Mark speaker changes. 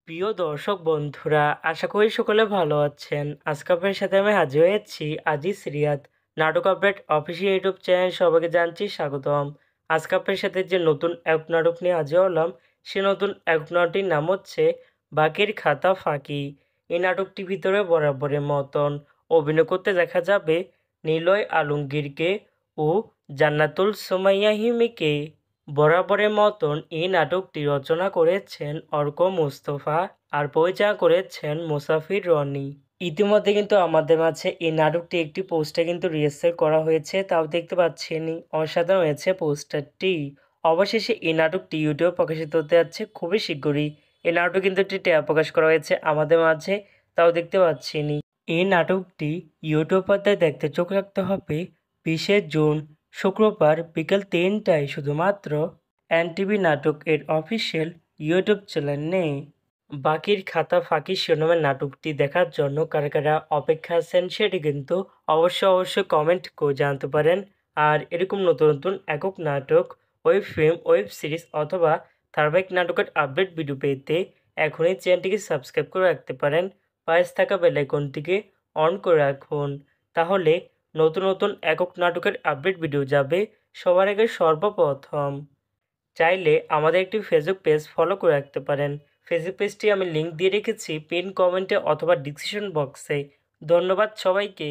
Speaker 1: প্রিয় দর্শক বন্ধুরা, আশা করি সকলে ভালো আছেন। আজকে আপনার সাথে আমি হাজির হয়েছি আজিজ রিয়াদ নাটক আপডেট অফিসিয়াল ইউটিউব চ্যানেল। সবাইকে জানছি স্বাগতম। আজকে আপনার সাথে যে নতুন এক নাটক নিয়ে হাজির হলাম, সে নতুন এক নাটকটির নাম হচ্ছে বাকির খাতা ফাঁকি। এই নাটকটির ভিতরে বরাবরের মতন অভিনয় করতে দেখা যাবে নিলয় আলমগীরকে ও জান্নাতুল সুমাইয়া হিমিকে। বরাবরের মতন এই নাটকটি রচনা করেছেন অর্ক মুস্তফা আর পরিচালনা করেছেন মুসাফির রনি। ইতিমধ্যে কিন্তু আমাদের মাঝে এই নাটকটি একটি পোস্টার কিন্তু রিহার্সাল করা হয়েছে, তাও দেখতে পাচ্ছেনই অসাধারণ হয়েছে পোস্টারটি। অবশেষে এই নাটকটি ইউটিউবে প্রকাশিত হতে যাচ্ছে খুবই শীঘ্রই। এই নাটক কিন্তু একটি ট্যাব প্রকাশ করা হয়েছে আমাদের মাঝে, তাও দেখতে পাচ্ছেনই। এই নাটকটি ইউটিউব পর্দায় দেখতে চোখ রাখতে হবে 20শে জুন শুক্রবার বিকেল 3টায় শুধুমাত্র এনটিভি নাটক এর অফিসিয়াল ইউটিউব চ্যানেলে। বাকির খাতা ফাঁকি শিরোনামের নাটকটি দেখার জন্য কারা কারা অপেক্ষা আছেন সেটি কিন্তু অবশ্যই কমেন্ট করে জানাতে পারেন। আর এরকম নতুন নতুন একক নাটক, ওয়েব ফিল্ম, ওয়েব সিরিজ অথবা ধারাবাহিক নাটকের আপডেট ভিডিও পেতে এখনই চ্যানেলটিকে সাবস্ক্রাইব করে রাখতে পারেন। পাশে থাকা বেল আইকনটিকে অন করে রাখুন, তাহলে নতুন নতুন একক নাটকের আপডেট ভিডিও যাবে সবার আগে সর্বপ্রথম। চাইলে আমাদের একটি ফেসবুক পেজ ফলো করে রাখতে পারেন। ফেসবুক পেজটি আমি লিঙ্ক দিয়ে রেখেছি পিন কমেন্টে অথবা ডিসক্রিপশন বক্সে। ধন্যবাদ সবাইকে।